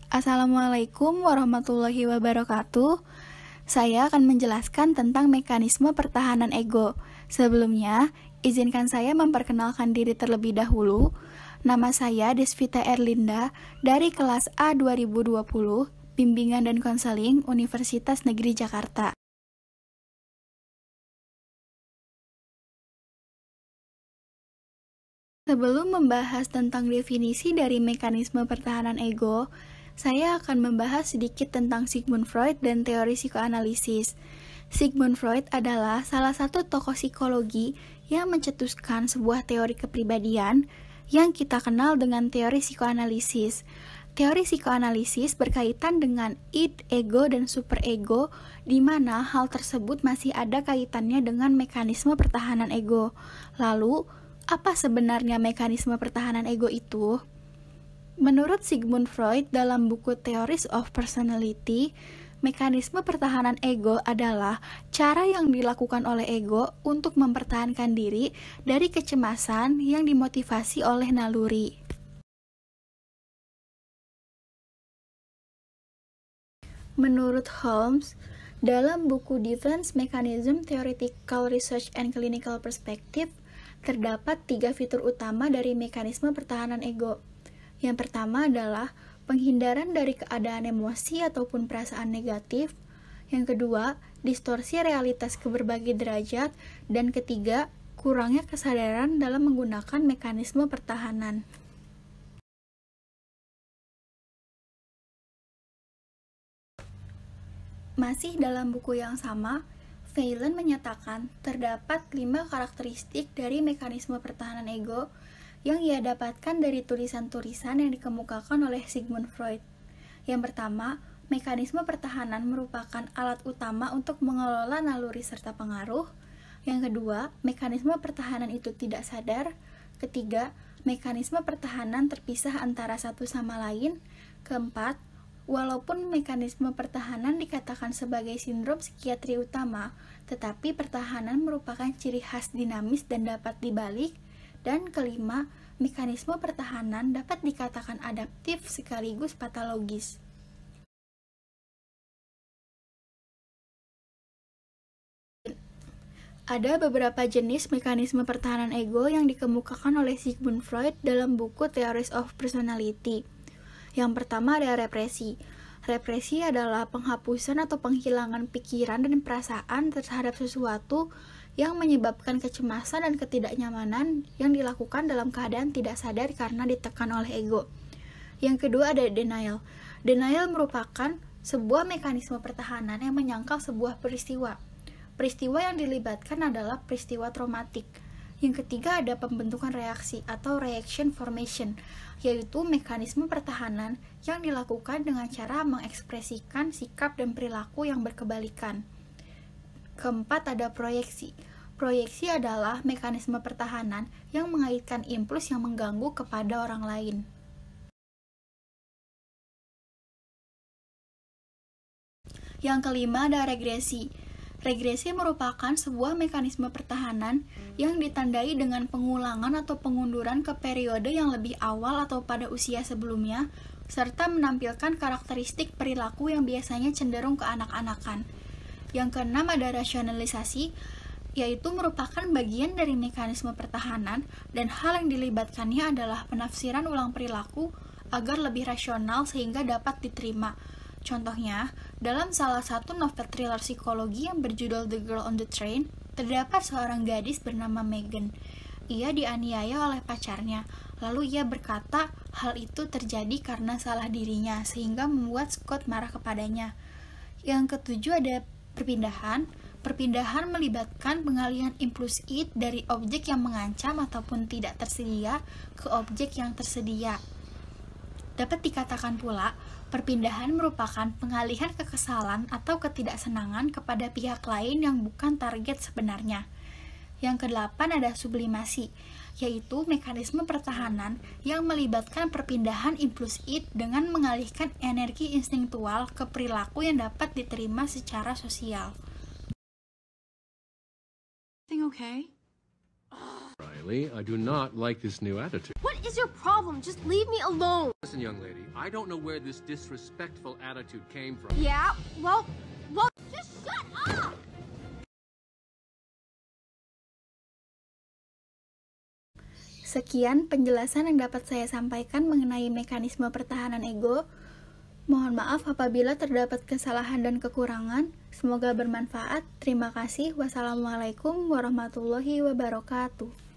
Assalamualaikum warahmatullahi wabarakatuh. Saya akan menjelaskan tentang mekanisme pertahanan ego. Sebelumnya, izinkan saya memperkenalkan diri terlebih dahulu. Nama saya Desvita Erlinda dari kelas A 2020, Bimbingan dan Konseling Universitas Negeri Jakarta. Sebelum membahas tentang definisi dari mekanisme pertahanan ego, saya akan membahas sedikit tentang Sigmund Freud dan teori psikoanalisis. Sigmund Freud adalah salah satu tokoh psikologi yang mencetuskan sebuah teori kepribadian yang kita kenal dengan teori psikoanalisis. Teori psikoanalisis berkaitan dengan id, ego, dan superego, di mana hal tersebut masih ada kaitannya dengan mekanisme pertahanan ego. Lalu, apa sebenarnya mekanisme pertahanan ego itu? Menurut Sigmund Freud dalam buku Theories of Personality, mekanisme pertahanan ego adalah cara yang dilakukan oleh ego untuk mempertahankan diri dari kecemasan yang dimotivasi oleh naluri. Menurut Holmes, dalam buku Defense Mechanism, Theoretical Research and Clinical Perspective, terdapat 3 fitur utama dari mekanisme pertahanan ego. Yang pertama adalah penghindaran dari keadaan emosi ataupun perasaan negatif. Yang kedua, distorsi realitas ke berbagai derajat. Dan ketiga, kurangnya kesadaran dalam menggunakan mekanisme pertahanan. Masih dalam buku yang sama, Phelan menyatakan terdapat 5 karakteristik dari mekanisme pertahanan ego yang ia dapatkan dari tulisan-tulisan yang dikemukakan oleh Sigmund Freud. Yang pertama, mekanisme pertahanan merupakan alat utama untuk mengelola naluri serta pengaruh. Yang kedua, mekanisme pertahanan itu tidak sadar. Ketiga, mekanisme pertahanan terpisah antara satu sama lain. Keempat, walaupun mekanisme pertahanan dikatakan sebagai sindrom psikiatri utama, tetapi pertahanan merupakan ciri khas dinamis dan dapat dibalik. Dan kelima, mekanisme pertahanan dapat dikatakan adaptif sekaligus patologis. Ada beberapa jenis mekanisme pertahanan ego yang dikemukakan oleh Sigmund Freud dalam buku Theories of Personality. Yang pertama ada represi. Represi adalah penghapusan atau penghilangan pikiran dan perasaan terhadap sesuatu yang menyebabkan kecemasan dan ketidaknyamanan yang dilakukan dalam keadaan tidak sadar karena ditekan oleh ego. Yang kedua ada denial. Denial merupakan sebuah mekanisme pertahanan yang menyangkal sebuah peristiwa. Peristiwa yang dilibatkan adalah peristiwa traumatik. Yang ketiga ada pembentukan reaksi atau reaction formation, yaitu mekanisme pertahanan yang dilakukan dengan cara mengekspresikan sikap dan perilaku yang berkebalikan. Keempat ada proyeksi. Proyeksi adalah mekanisme pertahanan yang mengaitkan impuls yang mengganggu kepada orang lain. Yang kelima ada regresi. Regresi merupakan sebuah mekanisme pertahanan yang ditandai dengan pengulangan atau pengunduran ke periode yang lebih awal atau pada usia sebelumnya, serta menampilkan karakteristik perilaku yang biasanya cenderung keanak-anakan. Yang keenam ada rasionalisasi, yaitu merupakan bagian dari mekanisme pertahanan dan hal yang dilibatkannya adalah penafsiran ulang perilaku agar lebih rasional sehingga dapat diterima. Contohnya, dalam salah satu novel thriller psikologi yang berjudul The Girl on the Train, terdapat seorang gadis bernama Megan. Ia dianiaya oleh pacarnya, lalu ia berkata hal itu terjadi karena salah dirinya, sehingga membuat Scott marah kepadanya. Yang ketujuh ada perpindahan. Perpindahan melibatkan pengalihan impuls id dari objek yang mengancam ataupun tidak tersedia ke objek yang tersedia. Dapat dikatakan pula, perpindahan merupakan pengalihan kekesalan atau ketidaksenangan kepada pihak lain yang bukan target sebenarnya. Yang kedelapan ada sublimasi, yaitu mekanisme pertahanan yang melibatkan perpindahan impuls id dengan mengalihkan energi instingtual ke perilaku yang dapat diterima secara sosial. Okay? Riley, I do not like this new attitude. What is your problem? Just leave me alone. Listen, young lady, I don't know where this disrespectful attitude came from. Yeah, well, just shut up! Sekian penjelasan yang dapat saya sampaikan mengenai mekanisme pertahanan ego. Mohon maaf apabila terdapat kesalahan dan kekurangan. Semoga bermanfaat. Terima kasih. Wassalamualaikum warahmatullahi wabarakatuh.